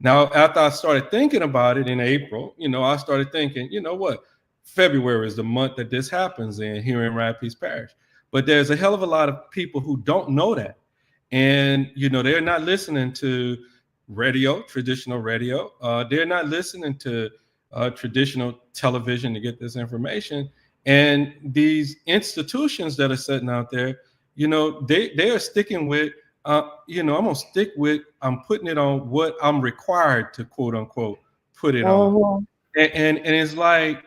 Speaker 5: Now, after I started thinking about it in April, I started thinking, you know what? February is the month that this happens in here in Rapides Parish. But there's a hell of a lot of people who don't know that. And, they're not listening to radio, traditional radio. They're not listening to traditional television to get this information. And these institutions that are sitting out there, they are sticking with, I'm putting it on what I'm required to, quote unquote, put it on.
Speaker 6: Mhm.
Speaker 5: And it's like,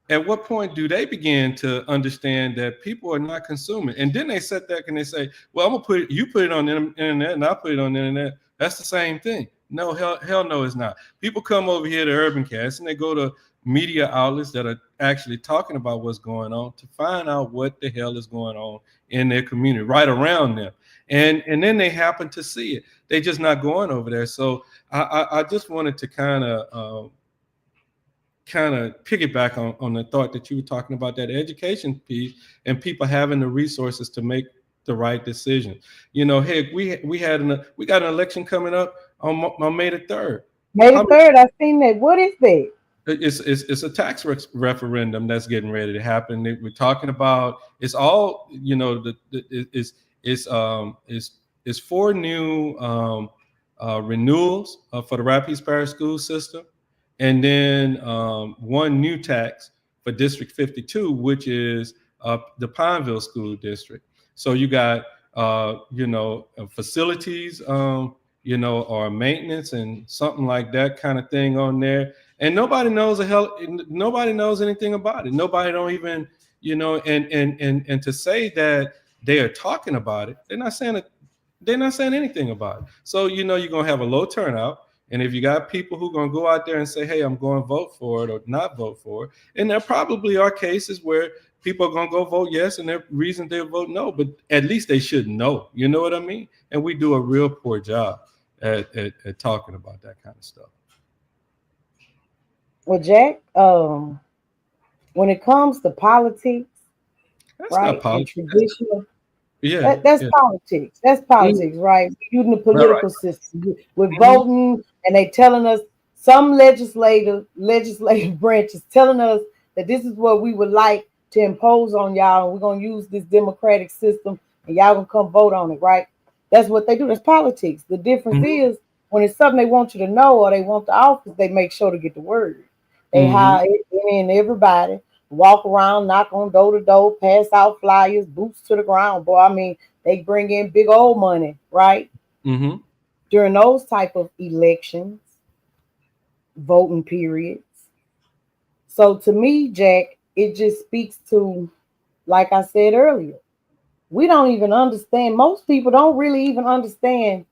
Speaker 5: at what point do they begin to understand that people are not consuming? And then they sit there and they say, well, I'm gonna put it on the internet and I'll put it on the internet. That's the same thing. No, hell no, it's not. People come over here to UrbanCast and they go to media outlets that are actually talking about what's going on to find out what the hell is going on in their community right around them. And then they happen to see it. They're just not going over there. So I just wanted to kind of piggyback on the thought that you were talking about, that education piece and people having the resources to make the right decision. Hey, we got an election coming up on May the 3rd.
Speaker 6: May the 3rd, I seen that. What is that?
Speaker 5: It's a tax referendum that's getting ready to happen. We're talking about, it's all, it's 4 new renewals for the Rapides Parish school system, and then 1 new tax for District 52, which is the Pineville School District. So you got facilities, or maintenance and something like that kind of thing on there. And nobody knows anything about it. Nobody don't even, and to say that they are talking about it, they're not saying anything about it. So, you're going to have a low turnout. And if you got people who are going to go out there and say, hey, I'm going to vote for it or not vote for it, and there probably are cases where people are going to go vote yes, and there are reasons they'll vote no, but at least they should know. You know what I mean? And we do a real poor job at talking about that kind of stuff.
Speaker 6: Well, Jack, when it comes to politics,
Speaker 5: That's
Speaker 6: right,
Speaker 5: not politics.
Speaker 6: and traditional,
Speaker 5: Yeah,
Speaker 6: that's politics. That's politics, right? We're using the political system. We're voting, and they telling us some legislative branches telling us that this is what we would like to impose on y'all, and we're gonna use this democratic system, and y'all gonna come vote on it, right? That's what they do. That's politics. The difference is when it's something they want you to know or they want the office, they make sure to get the word. They hire in everybody, walk around, knock on door to door, pass out flyers, boots to the ground. Boy, I mean, they bring in big old money, right? During those type of elections, voting periods. So to me, Jack, it just speaks to, like I said earlier, we don't even understand. Most people don't really even understand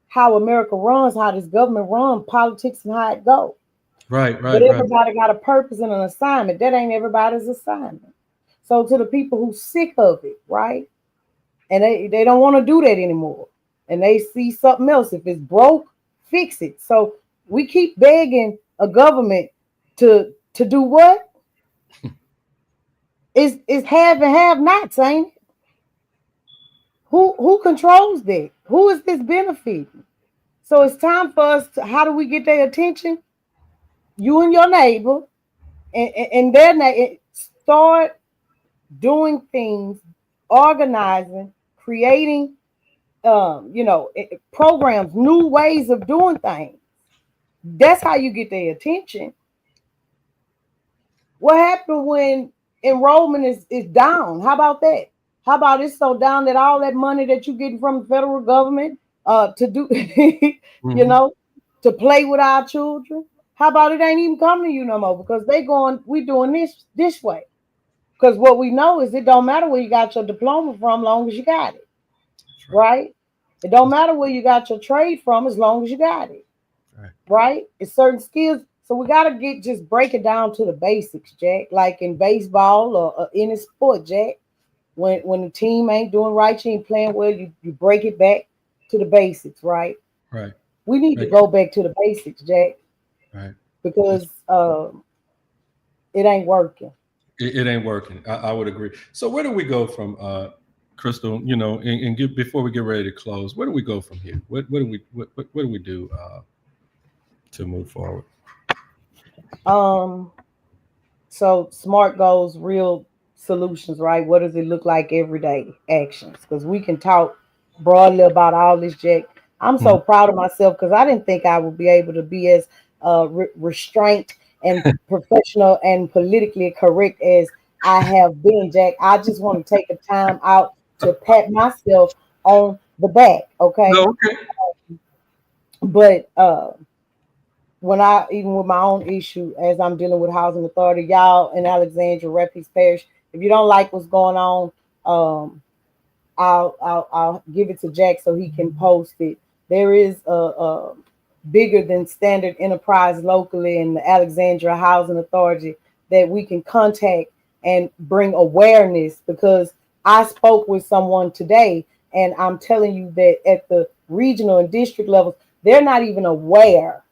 Speaker 6: how America runs, how this government runs, politics, and how it goes.
Speaker 5: Right.
Speaker 6: But everybody got a purpose and an assignment. That ain't everybody's assignment. So to the people who sick of it, right? And they don't want to do that anymore. And they see something else. If it's broke, fix it. So we keep begging a government to do what? It's have and have nots, ain't it? Who controls that? Who is this benefiting? So it's time for us to, how do we get their attention? You and your neighbor, and their neighbor, start doing things, organizing, creating, programs, new ways of doing things. That's how you get their attention. What happened when enrollment is down? How about that? How about it's so down that all that money that you're getting from the federal government to do, to play with our children? How about it ain't even coming to you no more because we doing this way. Because what we know is it don't matter where you got your diploma from, long as you got it, right? It don't matter where you got your trade from, as long as you got it, right? It's certain skills. So we got to just break it down to the basics, Jack. Like in baseball or any sport, Jack. When the team ain't doing right, you ain't playing well, you break it back to the basics, right?
Speaker 5: Right.
Speaker 6: We need to go back to the basics, Jack.
Speaker 5: Right.
Speaker 6: Because it ain't working.
Speaker 5: It ain't working. I would agree. So where do we go from Crystal? And before we get ready to close, where do we go from here? What do we do to move forward?
Speaker 6: So SMART goals, real solutions, right? What does it look like everyday actions? Because we can talk broadly about all this, Jack. I'm so proud of myself because I didn't think I would be able to be as restrained and professional and politically correct as I have been, Jack. I just want to take a time out to pat myself on the back, okay?
Speaker 5: Okay.
Speaker 6: But when I, even with my own issue, as I'm dealing with housing authority, y'all in Alexandria, Refuge Parish, if you don't like what's going on, I'll give it to Jack so he can post it. There is a bigger than standard enterprise locally in the Alexandria Housing Authority that we can contact and bring awareness, because I spoke with someone today and I'm telling you that at the regional and district levels, they're not even aware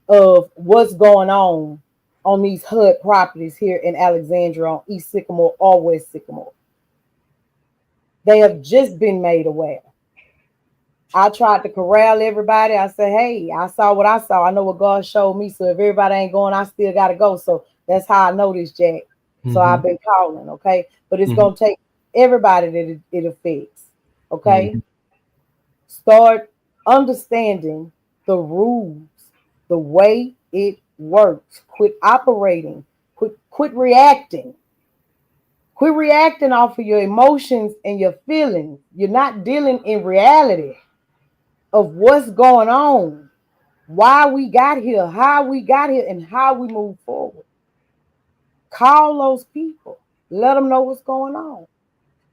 Speaker 6: of what's going on these HUD properties here in Alexandria on East Sycamore or West Sycamore. They have just been made aware. I tried to corral everybody. I said, hey, I saw what I saw. I know what God showed me. So if everybody ain't going, I still got to go. So that's how I know this, Jack. So I've been calling, okay? But it's going to take everybody that it affects, okay? Start understanding the rules, the way it works. Quit operating. Quit reacting. Quit reacting off of your emotions and your feelings. You're not dealing in reality of what's going on, why we got here, how we got here, and how we move forward. Call those people. Let them know what's going on.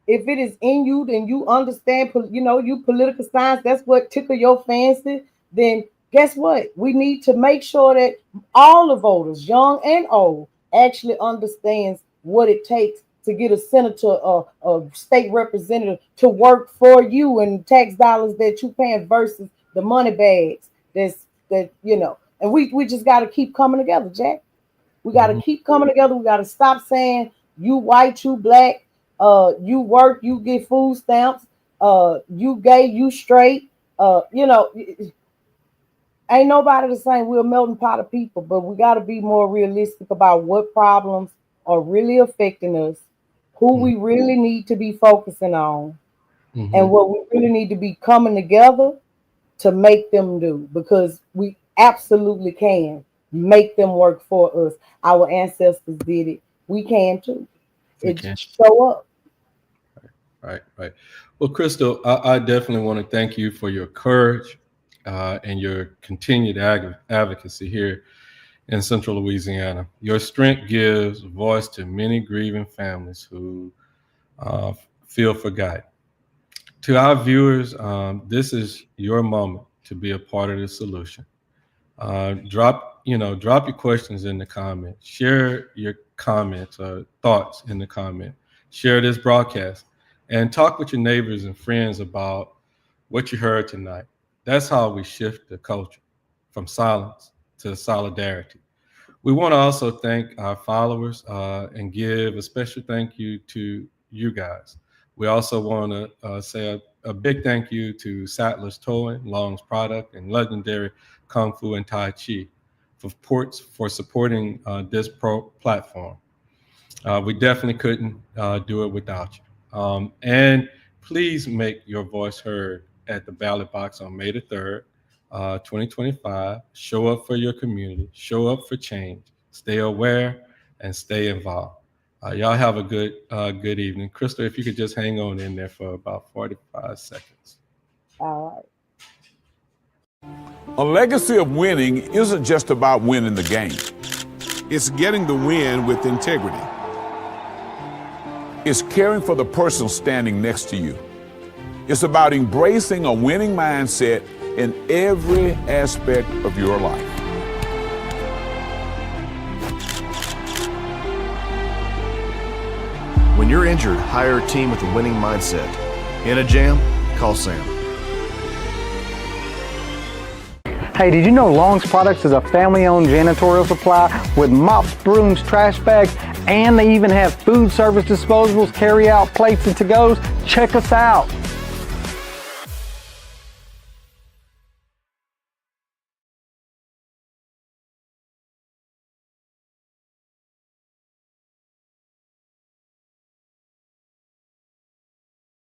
Speaker 6: If it is in you, then you understand, you political science, that's what tickle your fancy, then guess what? We need to make sure that all the voters, young and old, actually understands what it takes to get a senator or a state representative to work for you and tax dollars that you paying versus the money bags and we just got to keep coming together, Jack. We got to keep coming together. We got to stop saying you white, you black, you work, you get food stamps, you gay, you straight, ain't nobody the same. We're a melting pot of people, but we got to be more realistic about what problems are really affecting us, who we really need to be focusing on, and what we really need to be coming together to make them do, because we absolutely can make them work for us. Our ancestors did it. We can too. Show up.
Speaker 5: Right. Well, Crystal, I definitely want to thank you for your courage and your continued advocacy here in Central Louisiana. Your strength gives voice to many grieving families who feel forgotten. To our viewers, this is your moment to be a part of the solution. Drop your questions in the comments. Share your comments or thoughts in the comment. Share this broadcast and talk with your neighbors and friends about what you heard tonight. That's how we shift the culture from silence to solidarity. We want to also thank our followers and give a special thank you to you guys. We also want to say a big thank you to Sattlers Towing, Long's Product, and Legendary Kung Fu and Tai Chi for supporting this platform. We definitely couldn't do it without you. And please make your voice heard at the ballot box on May the 3rd, 2025. Show up for your community. Show up for change. Stay aware and stay involved. Y'all have a good evening. Crystal, if you could just hang on in there for about 45 seconds.
Speaker 6: All right.
Speaker 1: A legacy of winning isn't just about winning the game.
Speaker 2: It's getting the win with integrity.
Speaker 1: It's caring for the person standing next to you. It's about embracing a winning mindset in every aspect of your life.
Speaker 3: When you're injured, hire a team with a winning mindset. In a jam, call Sam.
Speaker 4: Hey, did you know Long's Products is a family-owned janitorial supply with mops, brooms, trash bags, and they even have food service disposables, carry-out plates, and to-goes? Check us out.